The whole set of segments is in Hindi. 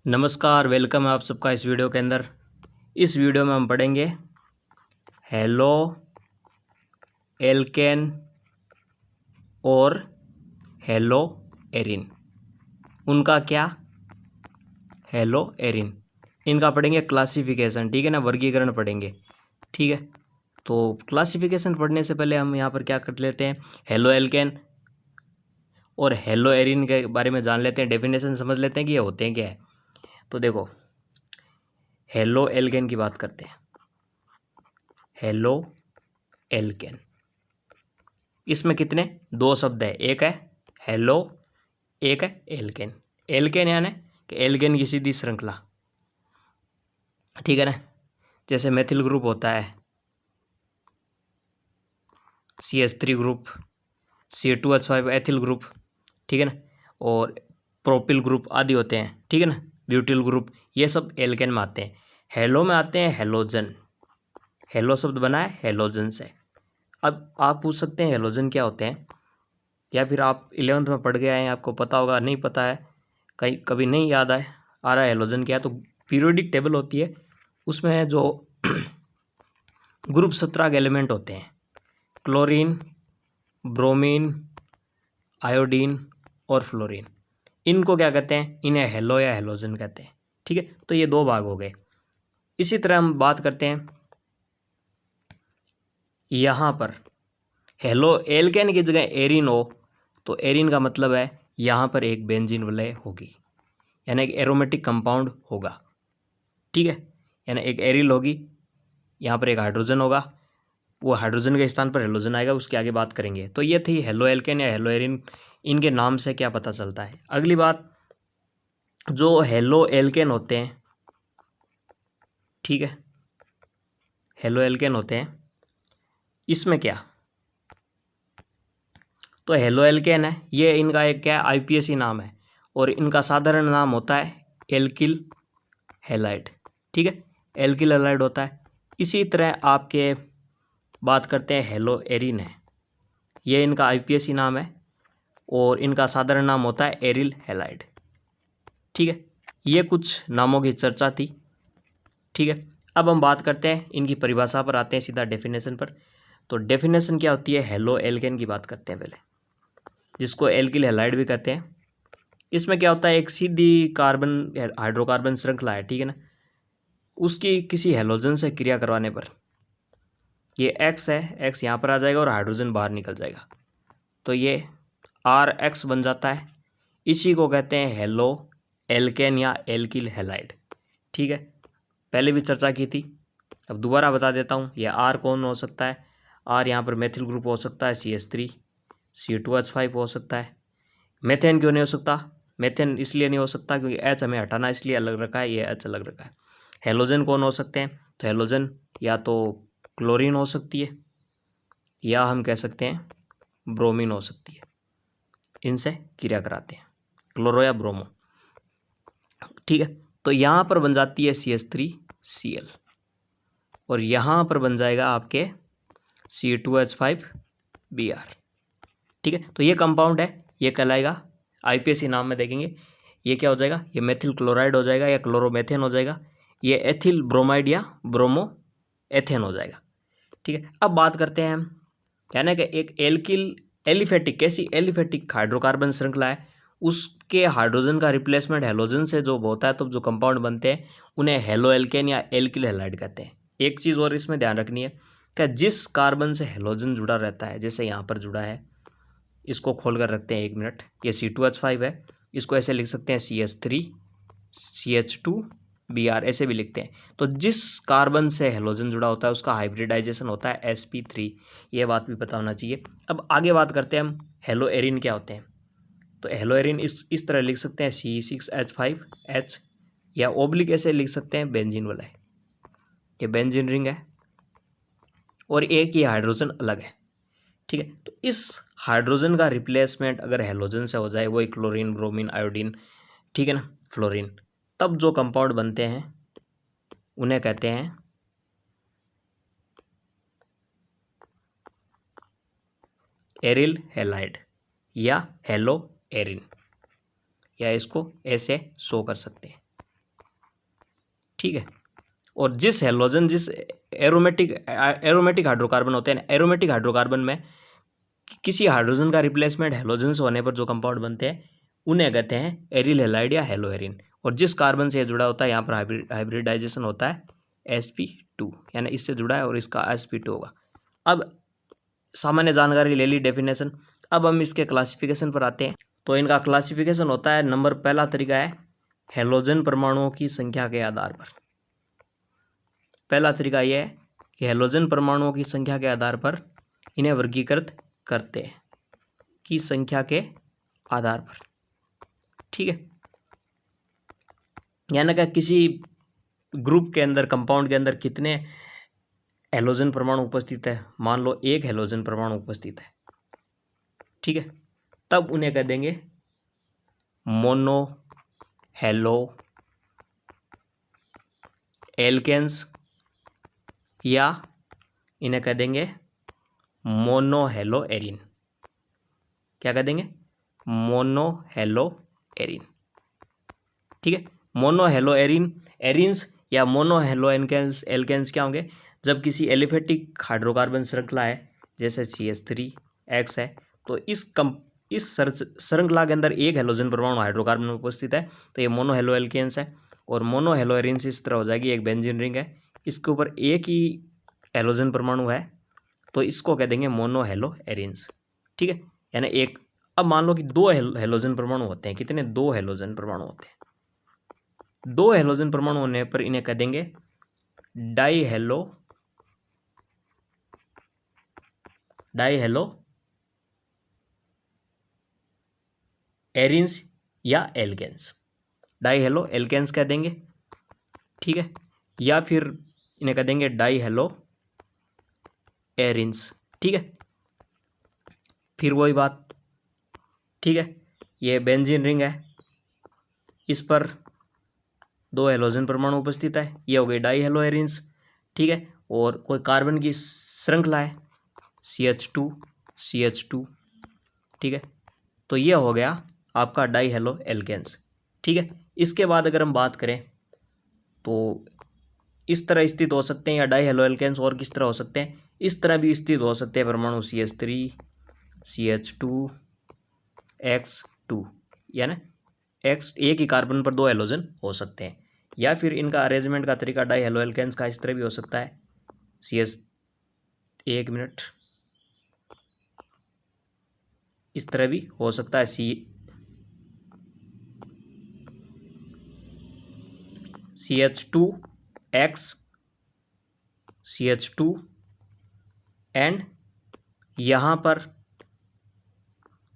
नमस्कार, वेलकम है आप सबका इस वीडियो के अंदर। इस वीडियो में हम पढ़ेंगे हेलो एल्केन और हेलो एरिन। उनका क्या? हेलो एरिन, इनका पढ़ेंगे क्लासिफिकेशन। ठीक है ना, वर्गीकरण पढ़ेंगे। ठीक है, तो क्लासिफिकेशन पढ़ने से पहले हम यहाँ पर क्या कर लेते हैं, हेलो एल्केन और हेलो एरिन के बारे में जान लेते हैं, डेफिनेशन समझ लेते हैं कि ये होते हैं क्या है। तो देखो, हेलो एल्केन की बात करते हैं। हेलो एल्केन, इसमें कितने? दो शब्द है, एक है हेलो, एक है एल्केन। एल्केन यानी कि एल्केन की सीधी श्रृंखला। ठीक है ना, जैसे मेथिल ग्रुप होता है CH3 group, C2H5 ethyl group. ठीक है ना, और प्रोपिल ग्रुप आदि होते हैं। ठीक है ना, ब्यूटिल ग्रुप, ये सब एल्केन में आते हैं। हेलो में आते हैं हेलोजन। हेलो शब्द बना है हेलोजन से। अब आप पूछ सकते हैं हेलोजन क्या होते हैं, या फिर आप 11th में पढ़ के आए हैं, आपको पता होगा, नहीं पता है, कहीं कभी नहीं याद आए आ रहा है हेलोजन क्या है, तो पीरियोडिक टेबल होती है, उसमें है जो ग्रुप 17 एलिमेंट होते हैं, क्लोरीन, ब्रोमीन, आयोडीन और फ्लोरीन। इनको क्या कहते हैं? इन्हें हेलो या हेलोजन कहते हैं। ठीक है, तो ये दो भाग हो गए। इसी तरह हम बात करते हैं यहाँ पर, हेलो एल्केन की जगह एरिन हो तो एरिन का मतलब है यहाँ पर एक बेंजीन वलय होगी, यानी एक एरोमेटिक कंपाउंड होगा। ठीक है, यानी एक एरिल होगी, यहाँ पर एक हाइड्रोजन होगा, वो हाइड्रोजन के स्थान पर हेलोजन आएगा, उसके आगे बात करेंगे। तो ये थी हेलो एल्केन या हेलो एरिन, इनके नाम से क्या पता चलता है। अगली बात, जो हेलो एल्केन होते हैं, ठीक है, हेलो एल्केन होते हैं, इसमें क्या, तो हेलो एल्केन है, ये इनका एक क्या IPSC नाम है, और इनका साधारण नाम होता है एल्किल हैलाइड। ठीक है, एल्किल हैलाइड होता है। इसी तरह आपके बात करते हैं हेलो एरिन है, ये इनका IPSC नाम है और इनका साधारण नाम होता है एरिल हैलाइड। ठीक है, ये कुछ नामों की चर्चा थी। ठीक है, अब हम बात करते हैं इनकी परिभाषा पर, आते हैं सीधा डेफिनेशन पर। तो डेफिनेशन क्या होती है, हेलो एल्केन की बात करते हैं पहले, जिसको एल्किल हैलाइड भी कहते हैं। इसमें क्या होता है, एक सीधी कार्बन हाइड्रोकार्बन श्रृंखला है। ठीक है ना, उसकी किसी हेलोजन से क्रिया करवाने पर, ये X है, X यहाँ पर आ जाएगा और हाइड्रोजन बाहर निकल जाएगा, तो ये RX बन जाता है। इसी को कहते हैं हेलो एल्केन या एल्किल हैलाइड। ठीक है, पहले भी चर्चा की थी, अब दोबारा बता देता हूँ। ये R कौन हो सकता है? R यहाँ पर मेथिल ग्रुप हो सकता है, CH3, C2H5 हो सकता है। मेथेन क्यों नहीं हो सकता? मेथेन इसलिए नहीं हो सकता क्योंकि H हमें हटाना, इसलिए अलग रखा है, ये H अलग रखा है। हेलोजन कौन हो सकते हैं? तो हेलोजन या तो क्लोरीन हो सकती है, या हम कह सकते हैं ब्रोमीन हो सकती है। इनसे क्रिया कराते हैं, क्लोरो या ब्रोमो। ठीक है, तो यहाँ पर बन जाती है CH3Cl, और यहाँ पर बन जाएगा आपके C2H5Br। ठीक है, तो ये कंपाउंड है, ये कहलाएगा, IPSC नाम में देखेंगे, ये क्या हो जाएगा, ये मेथिल क्लोराइड हो जाएगा या क्लोरोमेथेन हो जाएगा, ये एथिल ब्रोमाइड या ब्रोमो एथेन हो जाएगा। ठीक है, अब बात करते हैं हम, यानी कि एक एल्किल एलिफेटिक, कैसी एलिफेटिक हाइड्रोकार्बन श्रृंखला है, उसके हाइड्रोजन का रिप्लेसमेंट हेलोजन से जो होता है, तो जो कंपाउंड बनते हैं उन्हें हेलो एल्केन या एल्किल हैलाइड कहते हैं। एक चीज़ और इसमें ध्यान रखनी है कि जिस कार्बन से हेलोजन जुड़ा रहता है, जैसे यहाँ पर जुड़ा है, इसको खोल कर रखते हैं 1 मिनट, ये C2H5 है, इसको ऐसे लिख सकते हैं CH3CH2Br, ऐसे भी लिखते हैं। तो जिस कार्बन से हेलोजन जुड़ा होता है उसका हाइब्रिडाइजेशन होता है sp3, ये बात भी पता होना चाहिए। अब आगे बात करते हैं हम, हेलो एरिन क्या होते हैं। तो हेलो एरिन इस तरह लिख सकते हैं C6H5H, या ओब्लिक ऐसे लिख सकते हैं बेंजीन वाला है, ये बेंजीन रिंग है और एक ही हाइड्रोजन अलग है। ठीक है, तो इस हाइड्रोजन का रिप्लेसमेंट अगर हेलोजन से हो जाए, वही क्लोरीन, ब्रोमीन, आयोडीन, ठीक है ना, फ्लोरीन, तब जो कंपाउंड बनते हैं उन्हें कहते हैं एरिल हैलाइड या हेलो एरिन, या इसको ऐसे शो कर सकते हैं। ठीक है। और जिस एरोमेटिक हाइड्रोकार्बन होते हैं, एरोमेटिक हाइड्रोकार्बन में किसी हाइड्रोजन का रिप्लेसमेंट हेलोजन से होने पर जो कंपाउंड बनते हैं उन्हें कहते हैं एरिल हैलाइड या हेलोएरिन। और जिस कार्बन से जुड़ा होता है यहाँ पर हाइब्रिडाइजेशन होता है sp2, यानी इससे जुड़ा है और इसका sp2 होगा। अब सामान्य जानकारी ले ली, डेफिनेशन। अब हम इसके क्लासिफिकेशन पर आते हैं। तो इनका क्लासिफिकेशन होता है, नंबर पहला तरीका है हेलोजन परमाणुओं की संख्या के आधार पर। पहला तरीका यह है कि हेलोजन परमाणुओं की संख्या के आधार पर इन्हें वर्गीकृत करते हैं, की संख्या के आधार पर, ठीक है। यानी कि किसी ग्रुप के अंदर, कंपाउंड के अंदर कितने हेलोजन परमाणु उपस्थित है, मान लो एक हेलोजन परमाणु उपस्थित है, ठीक है, तब उन्हें कह देंगे मोनो हेलो एल्केन्स, या इन्हें कह देंगे मोनो हेलो एरिन। क्या कह देंगे? मोनो हेलो एरिन, ठीक है। मोनो हेलो एरिन्स या मोनो हेलो एल्केन्स क्या होंगे? जब किसी एलिफेटिक हाइड्रोकार्बन श्रृंखला है, जैसे CH3X है, तो इस श्रृंखला के अंदर एक हेलोजन परमाणु हाइड्रोकार्बन में उपस्थित है, तो ये मोनो हेलो एल्केन्स है। और मोनो हेलो एरिन्स इस तरह हो जाएगी, एक बेंजीन रिंग है, इसके ऊपर एक ही हेलोजन परमाणु है, तो इसको कह देंगे मोनो हेलो एरिन्स, ठीक है। यानी एक, अब मान लो कि दो हेलोजन परमाणु होते हैं, कितने? दो हेलोजन परमाणु होते हैं। दो हेलोजन परमाणु होने पर इन्हें कह देंगे डाई हेलो एरिन्स या एल्केन्स, डाई हेलो एल्केन्स कह देंगे, ठीक है। या फिर इन्हें कह देंगे डाई हेलो एरिन्स, ठीक है। फिर वही बात, ठीक है, ये बेंजीन रिंग है, इस पर दो हेलोजन परमाणु उपस्थित है, ये हो गई डाई हेलो एरिन्स, ठीक है। और कोई कार्बन की श्रृंखला है CH2, ठीक है, तो ये हो गया आपका डाई हेलो एल्केन्स, ठीक है। इसके बाद अगर हम बात करें तो इस तरह स्थित हो सकते हैं, या डाई हेलो एल्केन्स और किस तरह हो सकते हैं? इस तरह भी स्थित हो सकते हैं परमाणु CH3, CH2, X2, यानी X, एक ही कार्बन पर दो हेलोजन हो सकते हैं। या फिर इनका अरेंजमेंट का तरीका डाई हेलो एल्केन्स का इस तरह भी हो सकता है, एक मिनट, इस तरह भी हो सकता है, CH2X, CH2 एंड यहाँ पर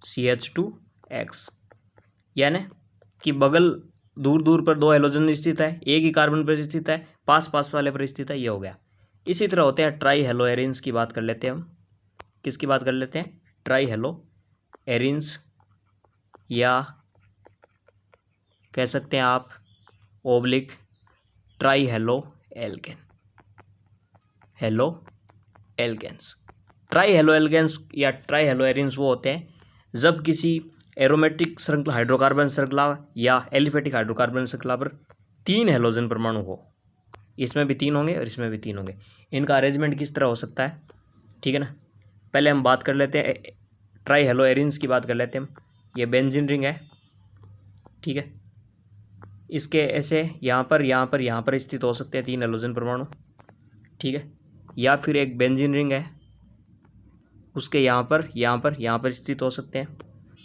CH2X, यानी कि बगल दूर दूर पर दो हेलोजन स्थित है, एक ही कार्बन पर स्थित है, पास पास वाले पर स्थित है, ये हो गया। इसी तरह होते हैं ट्राई हेलो एरिन्स की बात कर लेते हैं हम। किसकी बात कर लेते हैं? ट्राई हेलो एरिन्स, या कह सकते हैं आप oblique trihalo alkanes. Trihalo alkanes या ट्राई हेलो एरिन्स वो होते हैं जब किसी एरोमेटिक श्रृंखला, हाइड्रोकार्बन श्रृंखला या एलिफेटिक हाइड्रोकार्बन श्रृंखला पर तीन हेलोजन परमाणु हो, इसमें भी तीन होंगे और इसमें भी तीन होंगे। इनका अरेंजमेंट किस तरह हो सकता है, ठीक है ना। पहले हम बात कर लेते हैं ट्राई हेलो एरिन्स की बात कर लेते हैं हम। ये बेंजीन रिंग है, ठीक है, इसके ऐसे यहाँ पर स्थित हो सकते हैं तीन हेलोजन परमाणु, ठीक है। या फिर एक बेंजीन रिंग है, उसके यहाँ पर स्थित हो सकते हैं।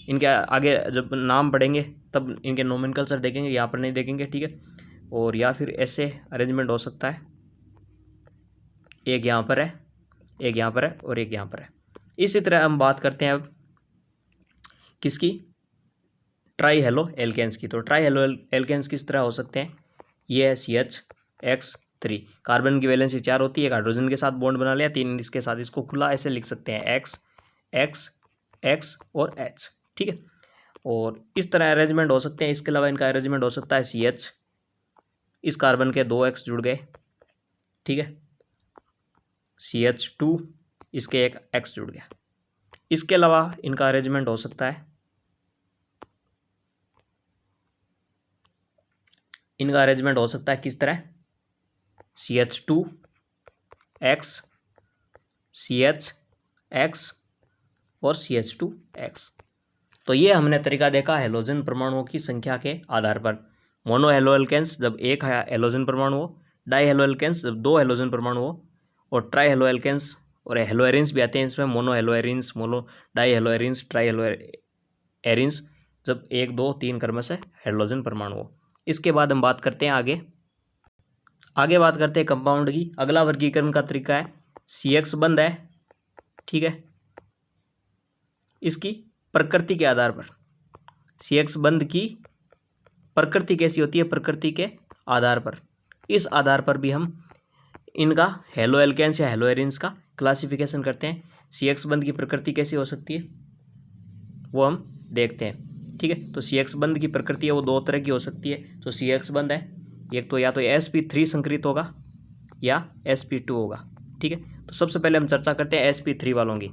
इनके आगे जब नाम पढ़ेंगे तब इनके नोमेनक्लेचर देखेंगे, यहाँ पर नहीं देखेंगे, ठीक है। और या फिर ऐसे अरेंजमेंट हो सकता है, एक यहाँ पर है, एक यहाँ पर है और एक यहाँ पर है। इसी तरह हम बात करते हैं अब किसकी? ट्राई हेलो एल्केन्स की। तो ट्राई हेलो एल्केन्स किस तरह हो सकते हैं? ये है CH3, कार्बन की वैलेंसी 4 होती है, एक हाइड्रोजन के साथ बॉन्ड बना लिया, 3 इसके साथ, इसको खुला ऐसे लिख सकते हैं X, X, X और H, ठीक है। और इस तरह अरेंजमेंट हो सकते हैं। इसके अलावा इनका अरेंजमेंट हो सकता है CH, इस कार्बन के 2 X जुड़ गए, ठीक है, CH2, इसके एक X जुड़ गया। इसके अलावा इनका अरेंजमेंट हो सकता है, किस तरह? CH2X, CHX और CH2X। तो ये हमने तरीका देखा हेलोजन परमाणुओं की संख्या के आधार पर। मोनो हेलो एल्केन्स जब एक हेलोजन परमाणु हो, डाई हेलो एल्केन्स जब दो हेलोजन परमाणु हो, और ट्राई हेलो एल्केन्स और हेलो एरिन्स भी आते हैं इसमें, mono hello arenes, mono die hello arenes, try hello arenes जब एक दो तीन क्रमश हेलोजन परमाणु हो। इसके बाद हम बात करते हैं आगे बात करते हैं कंपाउंड की। अगला वर्गीकरण का तरीका है CX बंद है, ठीक है, इसकी प्रकृति के आधार पर। CX बंद की प्रकृति कैसी होती है, प्रकृति के आधार पर। इस आधार पर भी हम इनका हेलो एल्केन्स या हेलो एरिन्स का क्लासिफिकेशन करते हैं। CX बंद की प्रकृति कैसी हो सकती है वो हम देखते हैं, ठीक है। तो CX बंद की प्रकृति है वो दो तरह की हो सकती है। तो CX बंद है, एक तो या तो sp3 संकरित होगा या sp2 होगा, ठीक है। तो सबसे पहले हम चर्चा करते हैं sp3 वालों की।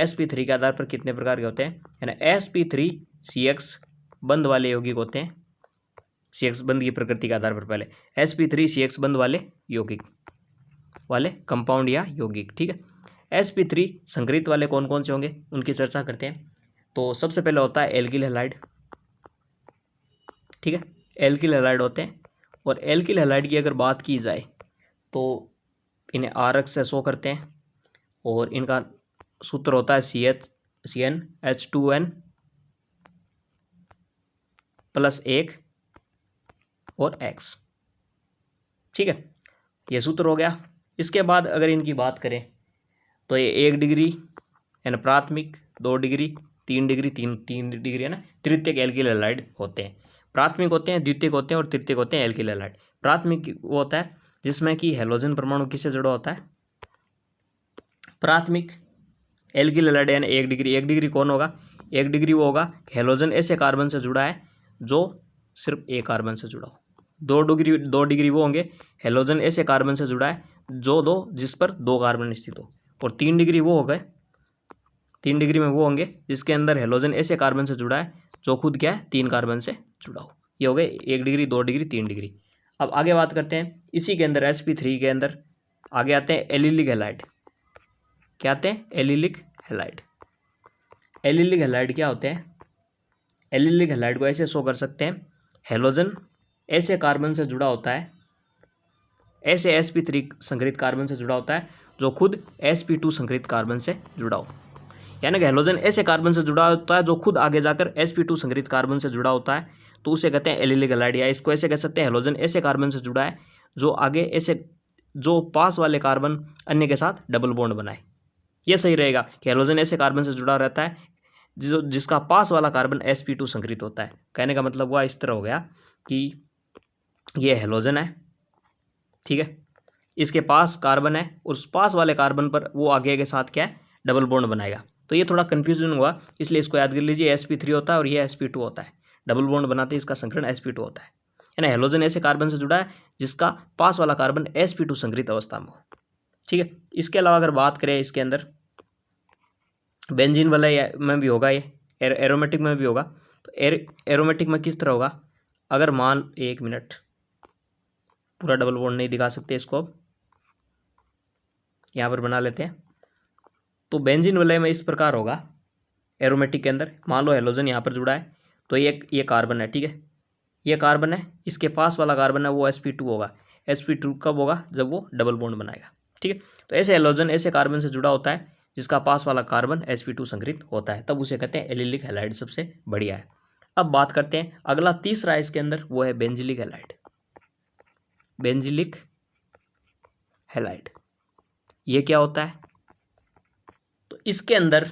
sp3 के आधार पर कितने प्रकार के होते हैं, यानी sp3 CX बंद वाले यौगिक होते हैं। CX बंद की प्रकृति के आधार पर पहले sp3 CX बंद वाले यौगिक वाले कंपाउंड या यौगिक, ठीक है। sp3 संकरित वाले कौन कौन से होंगे उनकी चर्चा करते हैं। तो सबसे पहले होता है एल्किल हैलाइड, ठीक है, एल्किल हैलाइड होते हैं। और एल्किल हैलाइड की अगर बात की जाए तो इन्हें RX से शो करते हैं और इनका सूत्र होता है CnH2n +1 और X, ठीक है, ये सूत्र हो गया। इसके बाद अगर इनकी बात करें तो ये 1 डिग्री यानी प्राथमिक, 2 डिग्री, 3 डिग्री, तीन डिग्री है ना, तृतीयक एल्किल हैलाइड होते हैं। प्राथमिक होते हैं, द्वितीयक होते हैं और तृतीयक होते हैं एल्किल हैलाइड। प्राथमिक वो होता है जिसमें कि हेलोजन परमाणु किससे जुड़ा होता है, प्राथमिक एल्किल हैलाइड यानी 1 डिग्री। 1 डिग्री कौन होगा, 1 डिग्री वो होगा हेलोजन ऐसे कार्बन से जुड़ा है जो सिर्फ एक कार्बन से जुड़ा हो। 2 डिग्री वो होंगे हेलोजन ऐसे कार्बन से जुड़ा है जो जिस पर 2 कार्बन स्थित हो। और 3 डिग्री वो हो गए, 3 डिग्री में वो होंगे जिसके अंदर हेलोजन ऐसे कार्बन से जुड़ा है जो खुद क्या है 3 कार्बन से जुड़ा हो। ये हो गए 1 डिग्री, 2 डिग्री, 3 डिग्री। अब आगे बात करते हैं इसी के अंदर sp3 के अंदर आगे आते हैं एलिलिक हैलाइड। क्या आते हैं, एलिलिक हैलाइड। एलिलिक हैलाइड क्या होते हैं, एलिलिक हैलाइड को ऐसे शो कर सकते हैं, हेलोजन ऐसे कार्बन से जुड़ा होता है, ऐसे sp3 संकरित कार्बन से जुड़ा होता है जो खुद sp2 संकरित कार्बन से जुड़ा हो। यानी कि हेलोजन ऐसे कार्बन से जुड़ा होता है जो खुद आगे जाकर sp2 संकरित कार्बन से जुड़ा होता है, तो उसे कहते हैं एलिलिक हैलाइड। या इसको ऐसे कह सकते हैं हेलोजन ऐसे कार्बन से जुड़ा है जो आगे ऐसे जो पास वाले कार्बन अन्य के साथ डबल बॉन्ड बनाए। ये सही रहेगा कि हेलोजन ऐसे कार्बन से जुड़ा रहता है जिसका पास वाला कार्बन sp2 संकरित होता है। कहने का मतलब हुआ इस तरह हो गया कि ये हेलोजन है, ठीक है, इसके पास कार्बन है, उस पास वाले कार्बन पर वो आगे के साथ क्या है डबल बॉन्ड बनाएगा। तो ये थोड़ा कंफ्यूजन हुआ, इसलिए इसको याद कर लीजिए, sp3 होता है और ये sp2 होता है, डबल बॉन्ड बनाते इसका संकरण sp2 होता है ना। हेलोजन ऐसे कार्बन से जुड़ा है जिसका पास वाला कार्बन sp2 संकरित अवस्था में हो, ठीक है। इसके अलावा अगर बात करें इसके अंदर बेंजीन वाले में भी होगा, ये एरोमेटिक में भी होगा। तो एरोमेटिक में किस तरह होगा, अगर मान 1 मिनट, पूरा डबल बॉन्ड नहीं दिखा सकते इसको, अब यहाँ पर बना लेते हैं। तो बेंजीन वलय में इस प्रकार होगा, एरोमेटिक के अंदर मान लो हेलोजन यहाँ पर जुड़ा है, तो ये कार्बन है, ठीक है, ये कार्बन है, इसके पास वाला कार्बन है वो sp2 होगा। sp2 कब होगा, जब वो डबल बॉन्ड बनाएगा, ठीक है। तो ऐसे हेलोजन ऐसे कार्बन से जुड़ा होता है जिसका पास वाला कार्बन sp2 संकरित होता है, तब उसे कहते हैं एलिलिक हैलाइड, सबसे बढ़िया है। अब बात करते हैं अगला तीसरा है इसके अंदर, वो है बेंजिलिक हैलाइड। बेंजिलिक हैलाइड ये क्या होता है, तो इसके अंदर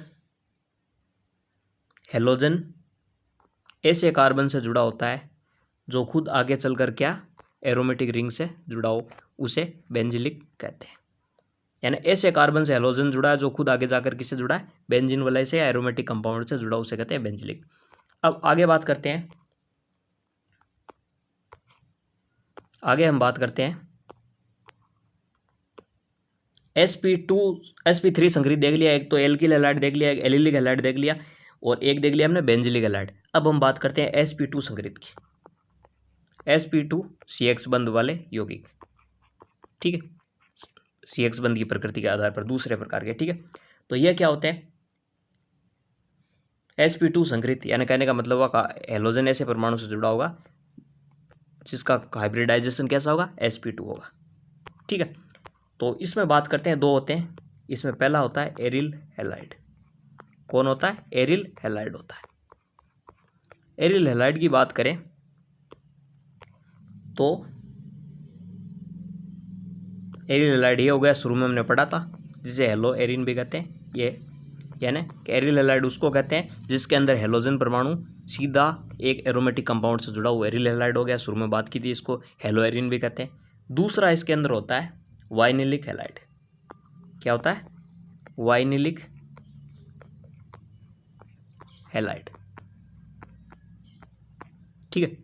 हेलोजन ऐसे कार्बन से जुड़ा होता है जो खुद आगे चलकर क्या एरोमेटिक रिंग से जुड़ा हो, उसे बेंजिलिक कहते हैं। यानी ऐसे कार्बन से हेलोजन जुड़ा है जो खुद आगे जाकर किससे जुड़ा है, बेंजीन वलय से या एरोमेटिक कंपाउंड से जुड़ा, उसे कहते हैं बेंजिलिक। अब आगे बात करते हैं, आगे हम बात करते हैं sp3 संकरित देख लिया, एक तो एल्किल हैलाइड देख लिया, एक एलिलिक हैलाइड देख लिया, और एक देख लिया हमने बेंजिलिक हैलाइड। अब हम बात करते हैं sp2 संकरित की, sp2 CX बंद वाले यौगिक। ठीक है, CX बंध की प्रकृति के आधार पर दूसरे प्रकार के। ठीक है, तो यह क्या होते हैं, sp2 संकरित, यानी कहने का मतलब होगा हेलोजन ऐसे परमाणु से जुड़ा होगा जिसका हाइब्रिडाइजेशन कैसा होगा, sp2 होगा। ठीक है, तो इसमें बात करते हैं, दो होते हैं इसमें। पहला होता है एरिल हैलाइड। कौन होता है, एरिल हैलाइड होता है। एरिल हैलाइड की बात करें तो एरिल हैलाइड ये हो गया, शुरू में हमने पढ़ा था, जिसे हेलो एरिन भी कहते हैं। ये यानी कि एरिल हैलाइड उसको कहते हैं जिसके अंदर हेलोजन परमाणु सीधा एक एरोमेटिक कंपाउंड से जुड़ा हुआ एरिल हैलाइड हो गया। शुरू में बात की थी, इसको हेलो एरिन भी कहते हैं। दूसरा इसके अंदर होता है वाइनिलिक हैलाइड। क्या होता है, वाइनिलिक हैलाइड। ठीक है,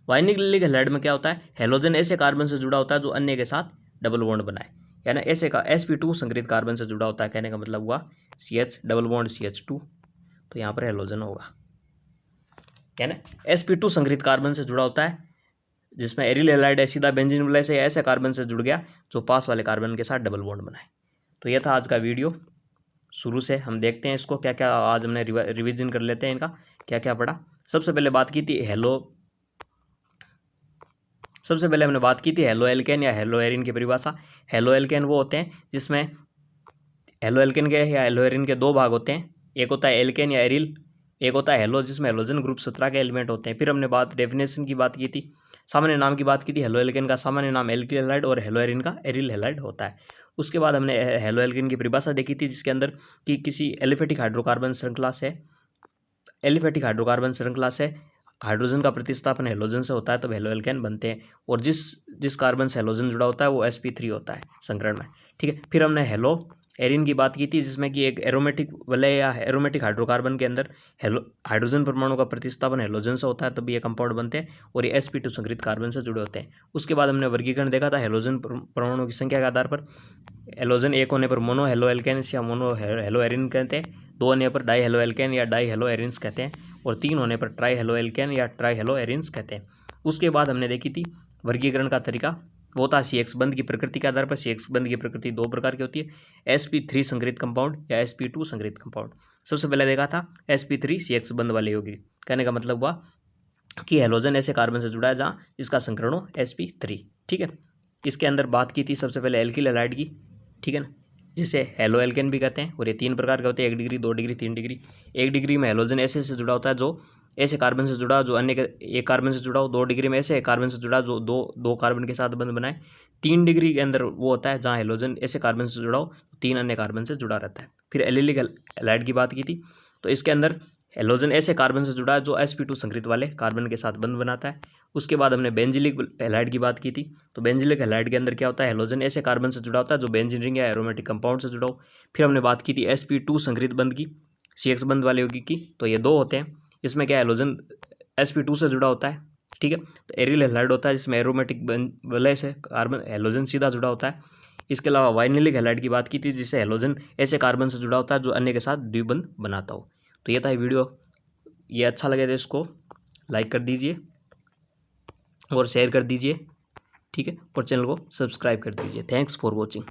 वाइनिलिक हैलाइड में क्या होता है, हेलोजन ऐसे कार्बन से जुड़ा होता है जो अन्य के साथ डबल बॉन्ड बनाए, यानी ऐसे का sp2 संकरित कार्बन से जुड़ा होता है। कहने का मतलब हुआ CH डबल बॉन्ड CH2, तो यहाँ पर हेलोजन होगा। यानी sp2 संकरित कार्बन से जुड़ा होता है जिसमें एरिल हैलाइड है, सीधा बेंजीन वलय से ऐसे कार्बन से जुड़ गया जो पास वाले कार्बन के साथ डबल बॉन्ड बनाए। तो यह था आज का वीडियो। शुरू से हम देखते हैं इसको क्या क्या, आज हमने रिवीजन कर लेते हैं इनका क्या क्या पढ़ा। सबसे पहले हमने बात की थी हेलो एल्केन या हेलो एरिन की परिभाषा। हेलो एल्केन वो होते हैं जिसमें हेलो एल्केन के या हेलो एरिन के दो भाग होते हैं, एक होता है एल्केन या एरिल, एक होता है हेलो जिसमें हेलोजन ग्रुप 17 के एलिमेंट होते हैं। फिर हमने डेफिनेशन की बात की थी, सामान्य नाम की बात की थी। हेलो एल्केन का सामान्य नाम एल्किल हैलाइड और हेलो एरिन का एरिल हैलाइड होता है। उसके बाद हमने हेलो एल्केन की परिभाषा देखी थी जिसके अंदर कि किसी एलिफेटिक हाइड्रोकार्बन श्रृंखला से हाइड्रोजन का प्रतिस्थापन हेलोजन से होता है तब हेलो एल्केन बनते हैं, और जिस कार्बन से हेलोजन जुड़ा होता है वो sp3 होता है संकरण में। ठीक है, फिर हमने हेलो एरिन की बात की थी जिसमें कि एक एरोमेटिक वलय या एरोमेटिक हाइड्रोकार्बन के अंदर हाइड्रोजन परमाणु का प्रतिस्थापन हेलोजन से होता है तब ये कंपाउंड बनते हैं और ये sp2 संकरित कार्बन से जुड़े होते हैं। उसके बाद हमने वर्गीकरण देखा था हेलोजन परमाणु की संख्या के आधार पर। हेलोजन एक होने पर मोनो हेलो एल्केन्स या मोनो हेलो एरिन कहते हैं, दो होने पर डाई हेलो एल्केन या डाई हेलो एरिन्स कहते हैं, और तीन होने पर ट्राई हेलो एल्केन या ट्राई हेलो एरिन्स कहते हैं। उसके बाद हमने देखी थी वर्गीकरण का तरीका, वो था CX बंध की प्रकृति के आधार पर। CX बंध की प्रकृति दो प्रकार की होती है, sp3 संकरित कंपाउंड या sp2 संकरित कंपाउंड। सबसे पहले देखा था sp3 CX बंध वाले यौगिक। कहने का मतलब हुआ कि हेलोजन ऐसे कार्बन से जुड़ा है जहाँ इसका संकरण हो sp3। ठीक है, इसके अंदर बात की थी सबसे पहले एल्किल हैलाइड की। ठीक है ना, जिसे हेलो एल्केन भी कहते हैं, और ये तीन प्रकार के होते हैं, 1 डिग्री 2 डिग्री 3 डिग्री। 1 डिग्री में हेलोजन ऐसे से जुड़ा होता है जो ऐसे कार्बन से जुड़ा जो अन्य के एक कार्बन से जुड़ा हो। 2 डिग्री में ऐसे कार्बन से जुड़ा जो दो कार्बन के साथ बंध बनाए। 3 डिग्री के अंदर वो होता है जहाँ हेलोजन ऐसे कार्बन से जुड़ा हो 3 अन्य कार्बन से जुड़ा रहता है। फिर एलिलिक हैलाइड की बात की थी, तो इसके अंदर हेलोजन ऐसे कार्बन से जुड़ा है जो sp2 संकरित वाले कार्बन के साथ बंध बनाता है। उसके बाद हमने बेंजिलिक हैलाइड की बात की थी, तो बेंजिलिक हैलाइड के अंदर क्या होता है, हेलोजन ऐसे कार्बन से जुड़ा होता है जो बेंजीन रिंग या एरोमेटिक कंपाउंड से जुड़ा हो। फिर हमने बात की थी sp2 संकरित बंध की, CX बंध वाले यौगिक की, तो ये दो होते हैं। इसमें क्या हेलोजन sp2 से जुड़ा होता है। ठीक है, तो एरिल हैलाइड होता है जिसमें एरोमेटिक वलय से कार्बन हेलोजन सीधा जुड़ा होता है। इसके अलावा वाइनिलिक हैलाइड की बात की थी जिससे हेलोजन ऐसे कार्बन से जुड़ा होता है जो अन्य के साथ द्विबंध बनाता हो। तो ये था वीडियो, ये अच्छा लगे तो इसको लाइक कर दीजिए और शेयर कर दीजिए। ठीक है, और चैनल को सब्सक्राइब कर दीजिए। Thanks for watching.